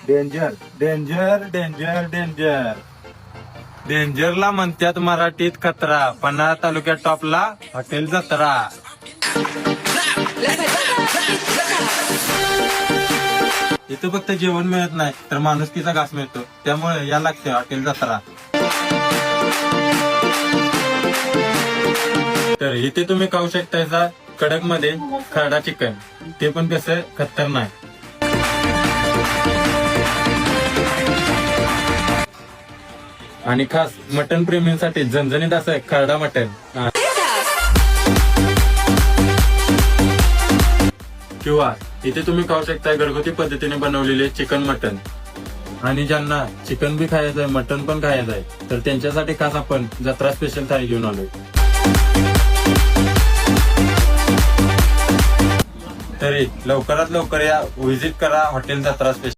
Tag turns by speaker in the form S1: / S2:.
S1: Danger danger danger danger. डेंजरला म्हणतात मराठीत खतरा. पन्हाळा तालुक्यात टॉपला हॉटेल जत्रा. इथं फक्त जेवण मिळत नाही तर माणुसकीचा घास मिळतो. त्यामुळे या लागते हॉटेल जत्रा. तर इथे तुम्ही खाऊ शकता कडक मध्ये खरडा चिकन. ते पण कसं खतरनाक. आणि खास मटन प्रेमींसाठी झणझणीत असं खरडा मटन. किंवा इथे तुम्ही खाऊ शकता घरगुती पद्धतीने बनवलेले चिकन मटन. आणि ज्यांना चिकन बी खायचंय मटन पण खायचंय तर त्यांच्यासाठी खास आपण जत्रा स्पेशल थाळी घेऊन आलोय. तरी लवकरात लवकर या, व्हिजिट करा हॉटेल जत्रा स्पेशल.